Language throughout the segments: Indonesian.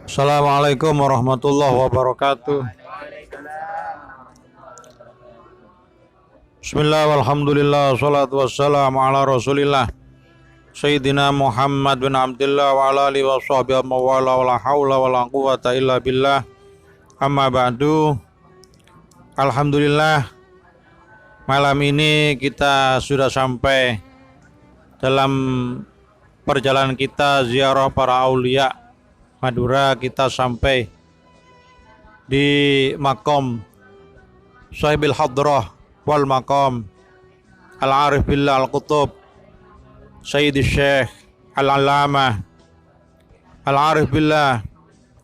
Assalamualaikum warahmatullahi wabarakatuh. Bismillah walhamdulillah salatu wassalamu ala rasulillah Sayyidina Muhammad bin Abdullah wa ala alihi wa sahbihi wa wala wa la hawla wa la quwata illa billah. Amma ba'du. Alhamdulillah, malam ini kita sudah sampai dalam perjalanan kita ziarah para aulia Madura. Kita sampai di makom Sahibil Hadrah wal Maqam Al-Arif Billah Al-Qutub Sayyidi Syekh Al-Allamah Al-Arif Billah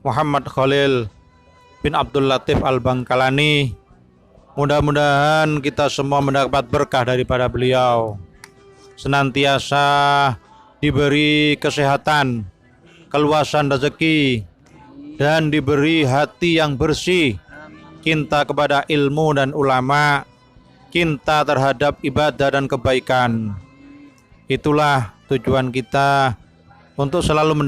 Muhammad Khalil bin Abdul Latif Al-Bangkalani. Mudah-mudahan kita semua mendapat berkah daripada beliau, senantiasa diberi kesehatan, keluasan rezeki, dan diberi hati yang bersih, cinta kepada ilmu dan ulama, cinta terhadap ibadah dan kebaikan. Itulah tujuan kita untuk selalu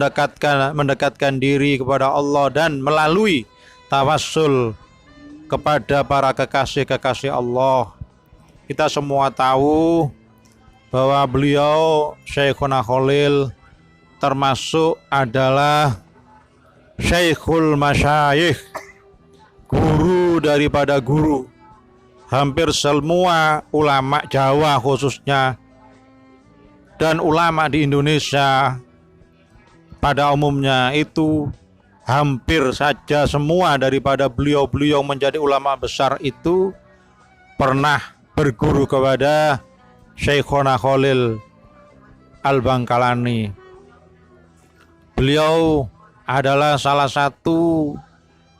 mendekatkan diri kepada Allah dan melalui tawassul kepada para kekasih-kekasih Allah. Kita semua tahu bahwa beliau Syekhuna Khalil termasuk adalah Syekhul Masyayikh, guru daripada guru. Hampir semua ulama Jawa khususnya dan ulama di Indonesia pada umumnya itu hampir saja semua daripada beliau-beliau menjadi ulama besar itu pernah berguru kepada Syekhuna Khalil Al-Bangkalani. Beliau adalah salah satu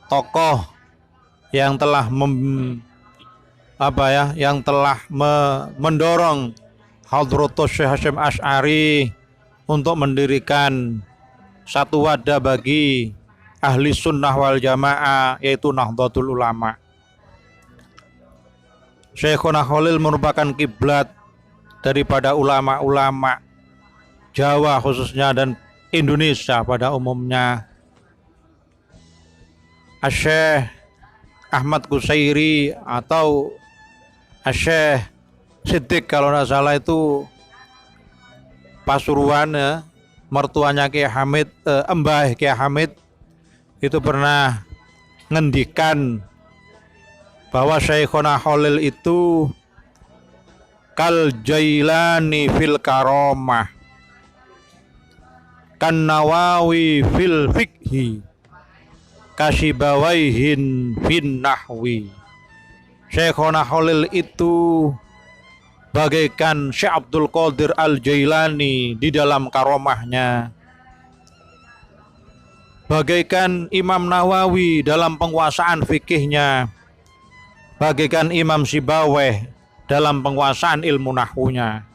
tokoh yang telah mendorong Hadratus Syekh Hasyim Asy'ari untuk mendirikan satu wadah bagi ahli sunnah wal jamaah, yaitu Nahdlatul Ulama. Syekhuna Khalil merupakan kiblat daripada ulama-ulama Jawa khususnya dan Indonesia pada umumnya. Syekh Ahmad Qusairi atau Syekh Siddiq kalau tidak salah itu Pasuruan ya, mertuanya Kiai Hamid, Mbah Kiai Hamid itu pernah ngendikan bahwa Syekhuna Khalil itu kal Jailani fil karomah, kan Nawawi fil fikhi, kasibawaihin fin nahwi. Syekhuna Khalil itu bagaikan Syekh Abdul Qadir Al-Jailani di dalam karomahnya, bagaikan Imam Nawawi dalam penguasaan fikihnya, bagaikan Imam Sibaweh dalam penguasaan ilmu nahwunya.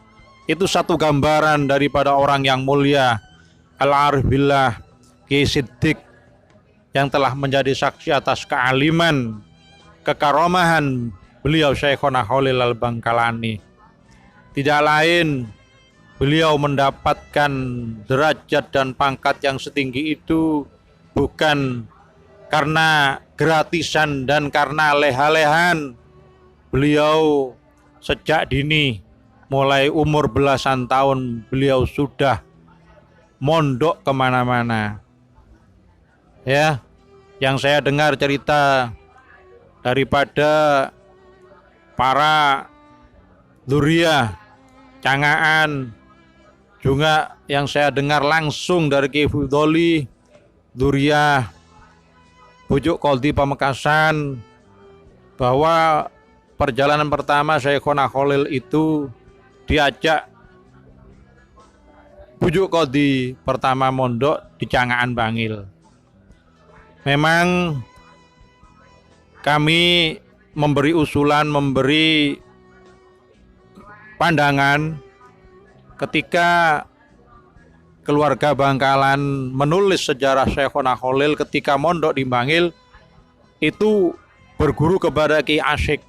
Itu satu gambaran daripada orang yang mulia Al-Arif Billah Kiai Siddiq yang telah menjadi saksi atas kealiman, kekaromahan beliau Syekhuna Khalil Al-Bangkalani. Tidak lain beliau mendapatkan derajat dan pangkat yang setinggi itu bukan karena gratisan dan karena leha-lehan. Beliau sejak dini, mulai umur belasan tahun, beliau sudah mondok kemana-mana. Ya, yang saya dengar cerita daripada para dzurriyyah Cangaan, juga yang saya dengar langsung dari Kiai Fudholi, dzurriyyah Pucuk Qadhi Pamekasan, bahwa perjalanan pertama Syekhuna Khalil itu diajak Pucuk Qadhi pertama mondok di Cangaan Bangil. Memang kami memberi usulan, memberi pandangan ketika keluarga Bangkalan menulis sejarah Syekhuna Khalil ketika mondok di Bangil itu berguru kepada Ki Asyik.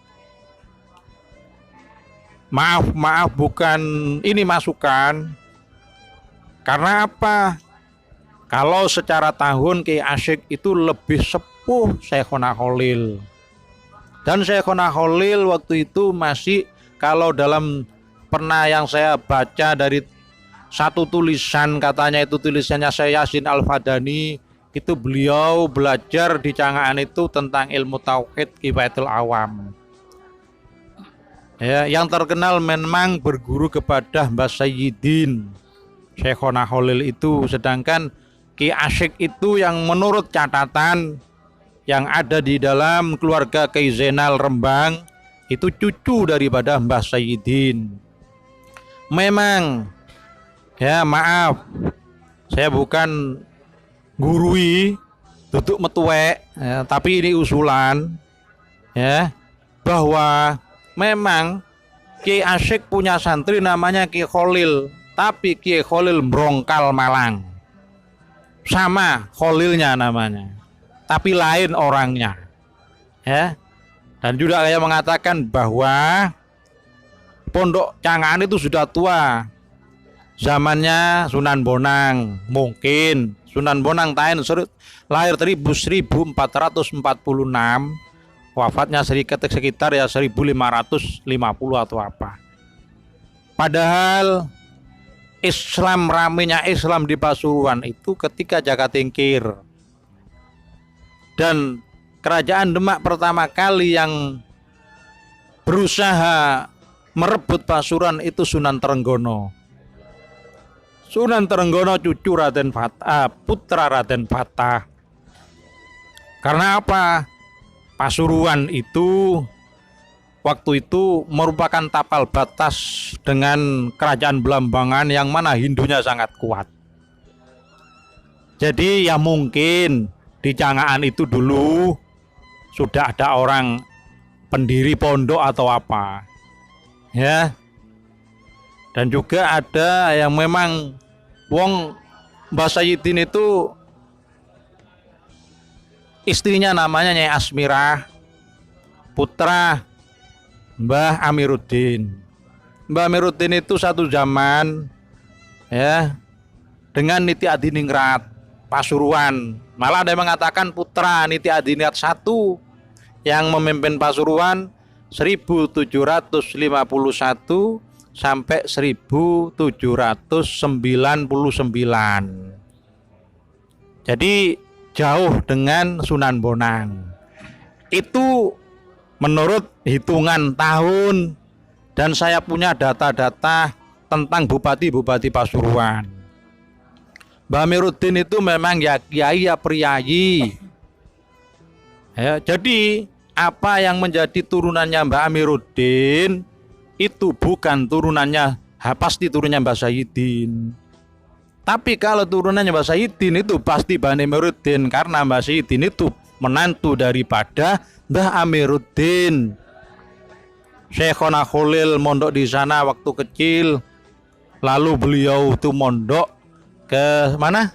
Maaf bukan ini masukan. Karena apa? Kalau secara tahun Kiai Asyik itu lebih sepuh Syekhona Khalil. Dan Syekhona Khalil waktu itu masih, kalau dalam pernah yang saya baca dari satu tulisan, katanya itu tulisannya Syekh Yasin Al-Fadani, itu beliau belajar di Cangaan itu tentang ilmu tauhid Kifayatul Awam. Ya, yang terkenal memang berguru kepada Mbah Sayyidin Syekhona Khalil itu, sedangkan Ki Asyik itu yang menurut catatan yang ada di dalam keluarga Kiai Zainal Rembang itu cucu daripada Mbah Sayyidin. Memang ya maaf, saya bukan gurui duduk metuek ya, tapi ini usulan ya, bahwa memang Kiai Asyik punya santri namanya Kiai Khalil, tapi Kiai Khalil Brongkal Malang, sama Khalilnya namanya, tapi lain orangnya ya. Dan juga saya mengatakan bahwa Pondok Cangaan itu sudah tua, zamannya Sunan Bonang. Mungkin Sunan Bonang lahir 1446, wafatnya sekitar ya 1550 atau apa. Padahal Islam, ramenya Islam di Pasuruan itu ketika Jaka Tingkir, dan kerajaan Demak pertama kali yang berusaha merebut Pasuruan itu Sunan Trenggono. Sunan Trenggono cucu Raden Fatah, putra Raden Fatah. Karena apa? Pasuruan itu waktu itu merupakan tapal batas dengan kerajaan Belambangan yang mana Hindunya sangat kuat. Jadi ya mungkin di Cangaan itu dulu sudah ada orang pendiri pondok atau apa. Ya. Dan juga ada yang memang wong Mbah Sayyidin itu istrinya namanya Nyai Asmirah, putra Mbah Amiruddin. Mbah Amiruddin itu satu zaman ya dengan Niti Adiningrat Pasuruan. Malah ada yang mengatakan putra Niti Adiningrat I yang memimpin Pasuruan 1751 sampai 1799. Jadi jauh dengan Sunan Bonang. Itu menurut hitungan tahun, dan saya punya data-data tentang bupati-bupati Pasuruan. Mbah Amiruddin itu memang ya kiai ya priayi. Ya, jadi apa yang menjadi turunannya Mbah Amiruddin itu bukan turunannya, pasti turunannya Mbah Sayyidin. Tapi kalau turunannya Mbah Sayyidin itu pasti Mbah Amiruddin, karena Mbah Sayyidin itu menantu daripada Mbah Amiruddin. Syekhona Khalil mondok di sana waktu kecil, lalu beliau itu mondok ke mana?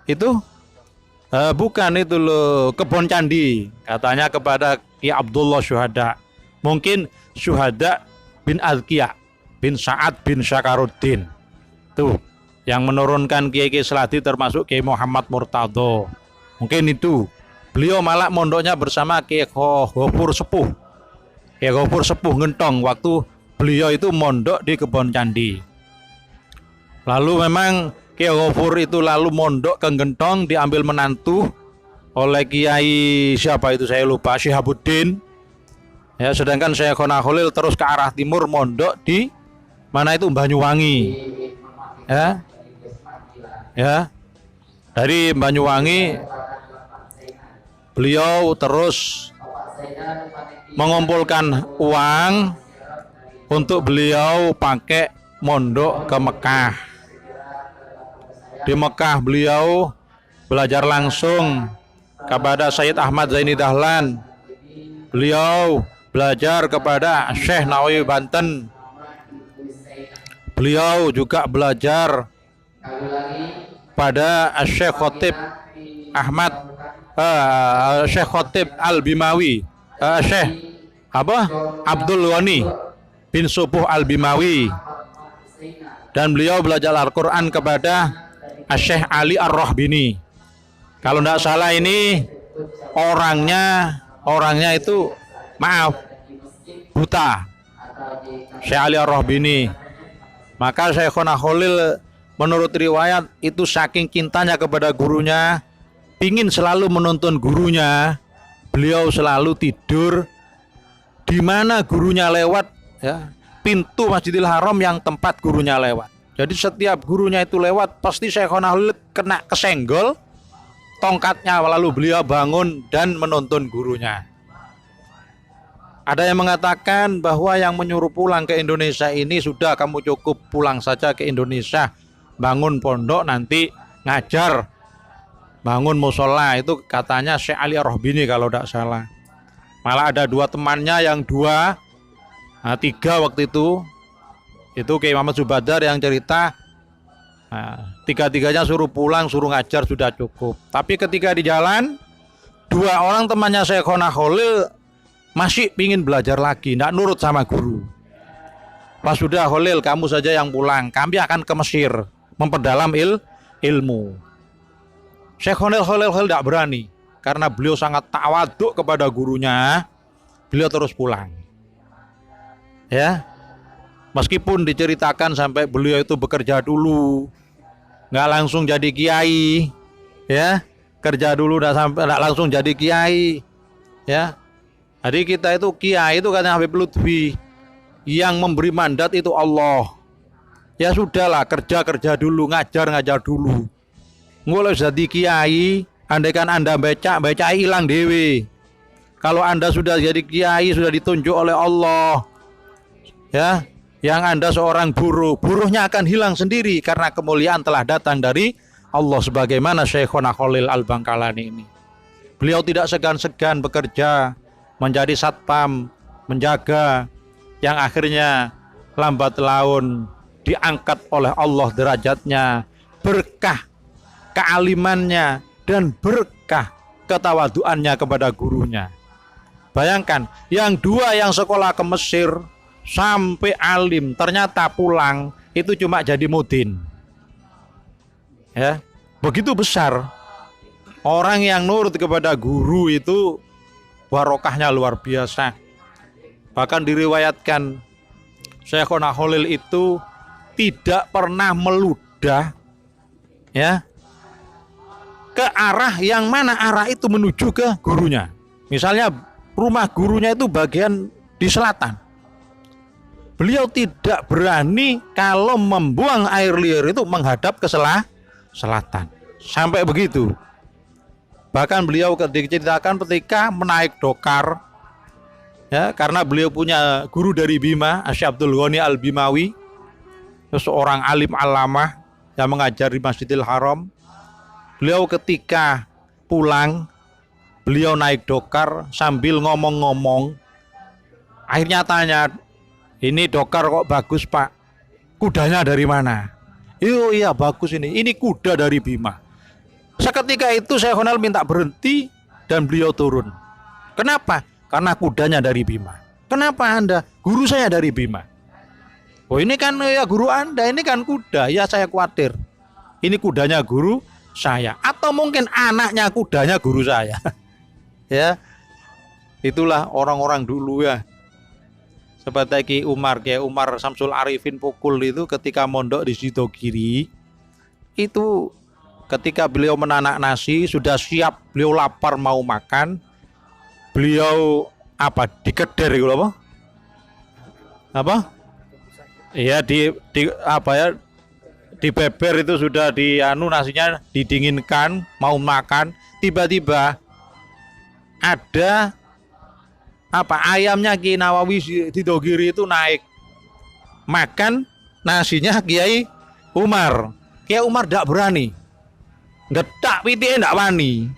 Itu bukan itu loh, Kebon Candi, katanya kepada Ki Abdullah Syuhada. Mungkin Syuhada bin Azkiya bin Sa'ad bin Syakaruddin. Tuh, yang menurunkan Kiai Seladi termasuk Kiai Muhammad Murtado. Mungkin itu. Beliau malah mondoknya bersama Kiai Ghafur Sepuh. Kiai Ghafur Sepuh Ngentong waktu beliau itu mondok di Kebon Candi. Lalu memang Kiai Ghafur itu lalu mondok ke Ngentong, diambil menantu oleh Kiai siapa itu saya lupa, Syihabuddin. Ya, sedangkan Syekhona Khalil terus ke arah timur mondok di mana itu Banyuwangi. Ya. Ya. Dari Banyuwangi beliau terus mengumpulkan uang untuk beliau pakai mondok ke Mekah. Di Mekah beliau belajar langsung kepada Sayyid Ahmad Zaini Dahlan. Beliau belajar kepada Syekh Nawawi Banten. Beliau juga belajar pada Syekh Khotib Ahmad, Syekh Khotib Al-Bimawi, Syekh Abdul Ghani bin Subuh Al-Bimawi. Dan beliau belajar Al-Quran kepada Syekh Ali Ar-Rahbini. Kalau tidak salah ini orangnya itu maaf buta. Syekh Ali Ar-Rahbini. Maka Syekhona Khalil menurut riwayat itu saking cintanya kepada gurunya, ingin selalu menuntun gurunya, beliau selalu tidur di mana gurunya lewat, ya, pintu Masjidil Haram yang tempat gurunya lewat. Jadi setiap gurunya itu lewat pasti Syekhona Khalil kena kesenggol tongkatnya, lalu beliau bangun dan menuntun gurunya. Ada yang mengatakan bahwa yang menyuruh pulang ke Indonesia ini sudah, kamu cukup pulang saja ke Indonesia, bangun pondok nanti ngajar, bangun musola, itu katanya Syekh Ali Ar-Rahbini kalau tidak salah. Malah ada dua temannya yang tiga waktu itu Kiai Muhammad Subadar yang cerita, tiga-tiganya suruh pulang, suruh ngajar sudah cukup. Tapi ketika di jalan, dua orang temannya Syekhona Khalil masih ingin belajar lagi, tidak nurut sama guru. Pas sudah, Khalil kamu saja yang pulang, kami akan ke Mesir memperdalam ilmu. Syekhona Khalil tidak berani karena beliau sangat tawaduk kepada gurunya. Beliau terus pulang. Ya, meskipun diceritakan sampai beliau itu bekerja dulu, nggak langsung jadi kiai, ya, kerja dulu nggak langsung jadi kiai, ya. Jadi kita itu kiai itu katanya Habib Lutfi, yang memberi mandat itu Allah. Ya sudahlah, kerja dulu, ngajar dulu. Mulai jadi kiai, andaikan Anda baca hilang dewe. Kalau Anda sudah jadi kiai, sudah ditunjuk oleh Allah, ya, yang Anda seorang buruhnya akan hilang sendiri karena kemuliaan telah datang dari Allah, sebagaimana Syekhona Khalil Al-Bangkalani ini. Beliau tidak segan-segan bekerja, menjadi satpam, menjaga, yang akhirnya lambat laun diangkat oleh Allah derajatnya, berkah kealimannya dan berkah ketawaduannya kepada gurunya. Bayangkan, yang dua yang sekolah ke Mesir sampai alim, ternyata pulang itu cuma jadi mudin. Ya, begitu besar orang yang nurut kepada guru itu, barokahnya luar biasa. Bahkan diriwayatkan Syekhona Khalil itu tidak pernah meludah, ya, ke arah yang mana arah itu menuju ke gurunya. Misalnya rumah gurunya itu bagian di selatan, beliau tidak berani kalau membuang air liur itu menghadap ke selatan. Sampai begitu. Bahkan beliau diceritakan ketika menaik dokar, ya, karena beliau punya guru dari Bima, Syekh Abdul Ghani Al-Bimawi, seorang alim alamah yang mengajar di Masjidil Haram. Beliau ketika pulang, beliau naik dokar sambil ngomong-ngomong. Akhirnya tanya, ini dokar kok bagus Pak, kudanya dari mana? Iya bagus ini kuda dari Bima. Seketika itu Syekhona minta berhenti dan beliau turun. Kenapa? Karena kudanya dari Bima. Kenapa Anda? Guru saya dari Bima. Oh ini kan ya guru Anda, ini kan kuda. Ya saya khawatir, ini kudanya guru saya, atau mungkin anaknya kudanya guru saya. Ya, itulah orang-orang dulu ya. Seperti Kiai Umar Samsul Arifin Pukul itu ketika mondok di Sidogiri, itu ketika beliau menanak nasi, sudah siap, beliau lapar mau makan, beliau dikeder gitu apa? Iya di beber itu sudah nasinya didinginkan, mau makan, tiba-tiba ada ayamnya Kiai Nawawi Sidogiri itu naik makan nasinya Kiai Umar. Kiai Umar tidak berani, getak pitike ndak wani.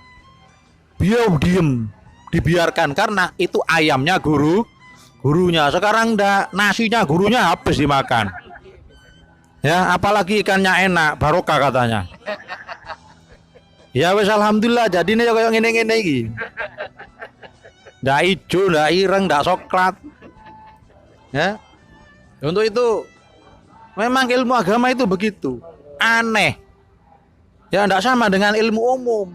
Beliau diem, dibiarkan karena itu ayamnya gurunya. Sekarang ndak, nasinya gurunya habis dimakan. Ya, apalagi ikannya enak, barokah katanya. Ya wes alhamdulillah jadine kaya ngene-ngene iki. Ndak ijo, ndak ireng, ndak soklat. Ya. Untuk itu memang ilmu agama itu begitu. Aneh. Ya enggak sama dengan ilmu umum.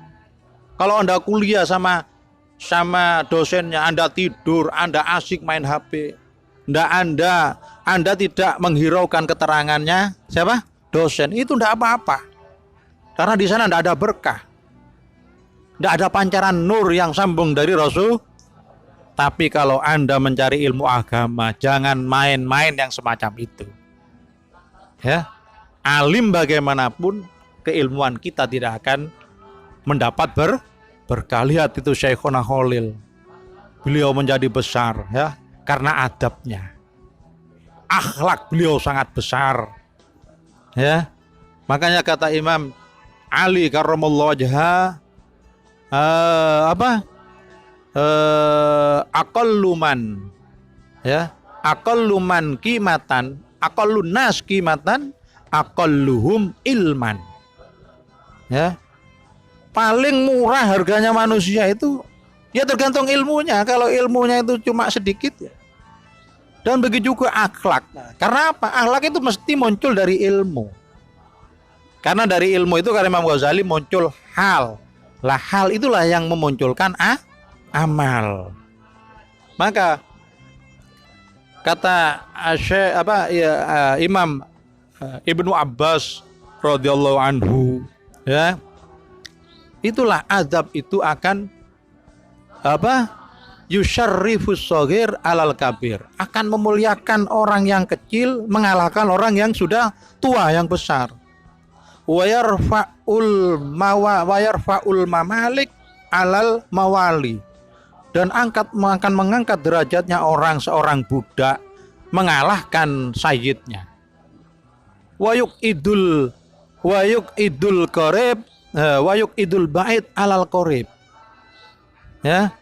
Kalau Anda kuliah sama dosennya, Anda tidur, Anda asik main HP. Anda tidak menghiraukan keterangannya siapa? Dosen. Itu enggak apa-apa. Karena di sana enggak ada berkah. Enggak ada pancaran nur yang sambung dari Rasul. Tapi kalau Anda mencari ilmu agama, jangan main-main yang semacam itu. Ya. Alim bagaimanapun, keilmuan kita tidak akan mendapat berkah. Lihat itu Syekhona Khalil. Beliau menjadi besar ya karena adabnya. Akhlak beliau sangat besar. Ya. Makanya kata Imam Ali karramallahu wajha aqalluman ya, aqalluman qimatan, aqallun nas qimatan, aqalluhum ilman. Ya. Paling murah harganya manusia itu ya tergantung ilmunya. Kalau ilmunya itu cuma sedikit ya. Dan begitu juga akhlak. Karena apa? Akhlak itu mesti muncul dari ilmu. Karena dari ilmu itu kata Imam Ghazali muncul hal. Lah hal itulah yang memunculkan amal. Maka kata Imam Ibnu Abbas radhiyallahu anhu ya, itulah azab itu akan yusyarrifus shaghir alal kabir, akan memuliakan orang yang kecil mengalahkan orang yang sudah tua yang besar. Wa yarfa'ul mamalik alal mawali, dan akan mengangkat derajatnya seorang budak mengalahkan sayyidnya. Wayuk idul qarib wayuk idul bait alal qarib. Ya.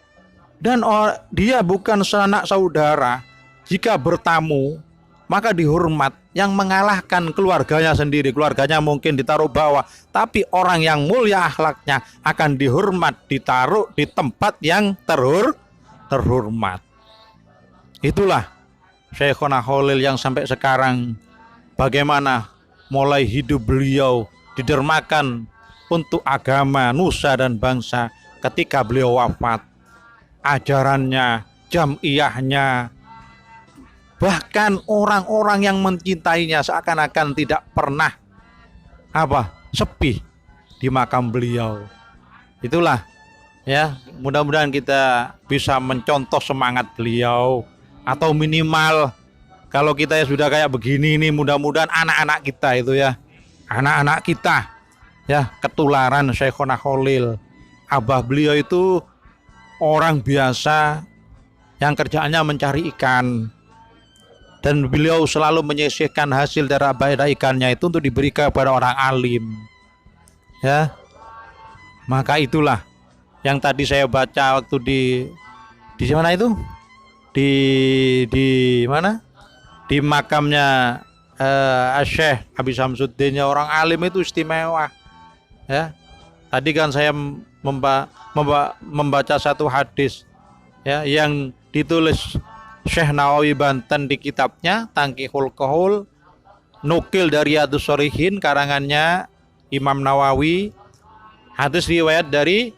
Dan dia bukan sanak saudara, jika bertamu maka dihormat, yang mengalahkan keluarganya sendiri. Keluarganya mungkin ditaruh bawah, tapi orang yang mulia akhlaknya akan dihormat, ditaruh di tempat yang terhormat. Itulah Syekhona Khalil yang sampai sekarang bagaimana mulai hidup beliau didermakan untuk agama, nusa dan bangsa. Ketika beliau wafat, ajarannya, jam'iyahnya, bahkan orang-orang yang mencintainya seakan-akan tidak pernah sepi di makam beliau. Itulah ya, mudah-mudahan kita bisa mencontoh semangat beliau, atau minimal kalau kita ya sudah kayak begini ini, mudah-mudahan anak-anak kita itu ya, anak-anak kita ya ketularan Syekhona Khalil. Abah beliau itu orang biasa yang kerjaannya mencari ikan, dan beliau selalu menyisihkan hasil dari ikannya itu untuk diberikan kepada orang alim. Ya. Maka itulah yang tadi saya baca waktu di mana itu? Di mana? Di makamnya Syekh Habib Samsuddin, orang alim itu istimewa. Ya. Tadi kan saya membaca satu hadis ya yang ditulis Syekh Nawawi Banten di kitabnya Tangkihul Kohul, nukil dari Riyadhus Shalihin karangannya Imam Nawawi. Hadis riwayat dari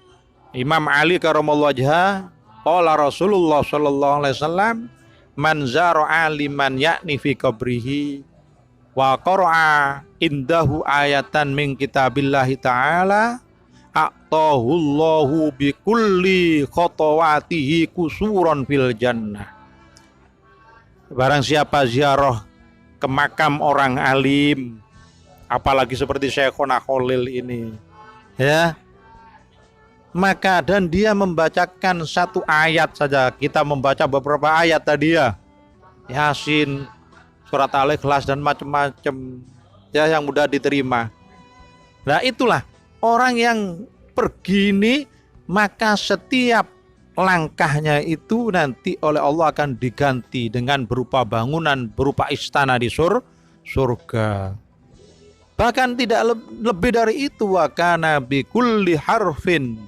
Imam Ali karramallahu wajha, qala Rasulullah sallallahu alaihi wasallam, man zara aliman yakni fi qabrihi wa qara'a indahu ayatan min kitabillahi ta'ala a'tahullahu bi kulli khatawatihi kusuran fil jannah. Barang siapa ziarah ke makam orang alim, apalagi seperti Syekhona Khalil ini ya, maka dan dia membacakan satu ayat saja, kita membaca beberapa ayat tadi ya, Yasin, surat Al-Ikhlas dan macam-macam ya yang mudah diterima. Nah itulah orang yang pergi ini, maka setiap langkahnya itu nanti oleh Allah akan diganti dengan berupa bangunan, berupa istana di surga. Bahkan tidak lebih dari itu, wa kana bi kulli harfin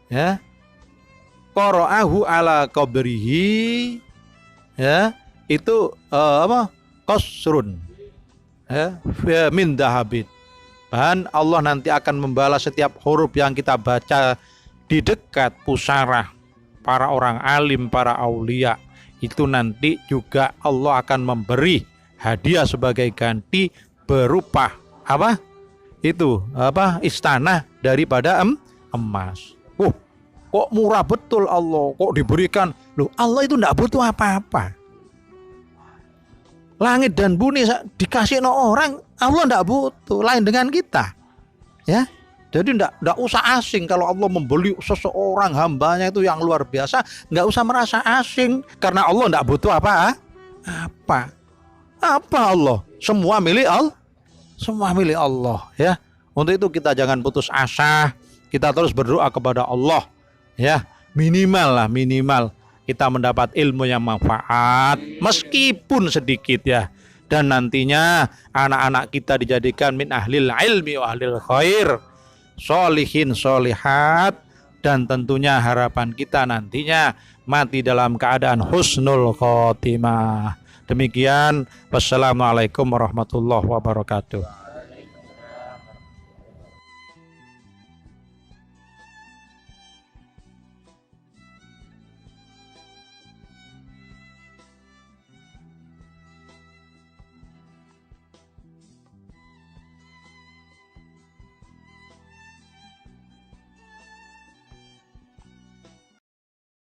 ya qara'ahu ala qabrihi ya, itu qasrun ya min dahabin. Dan Allah nanti akan membalas setiap huruf yang kita baca di dekat pusara para orang alim, para aulia. Itu nanti juga Allah akan memberi hadiah sebagai ganti berupa apa? Itu apa? Istana daripada emas. Kok murah betul Allah, kok diberikan. Loh, Allah itu enggak butuh apa-apa. Langit dan bumi dikasih orang, Allah enggak butuh. Lain dengan kita. Ya. Jadi enggak usah asing kalau Allah membeli seseorang hambanya itu yang luar biasa, enggak usah merasa asing karena Allah enggak butuh apa? Apa Allah? Semua milik Allah. Semua milik Allah, ya. Untuk itu kita jangan putus asa. Kita terus berdoa kepada Allah. Ya, minimal kita mendapat ilmu yang manfaat meskipun sedikit ya. Dan nantinya anak-anak kita dijadikan min ahlil ilmi wa ahlil khair, solihin solihat, dan tentunya harapan kita nantinya mati dalam keadaan husnul khotimah. Demikian, wassalamualaikum warahmatullahi wabarakatuh.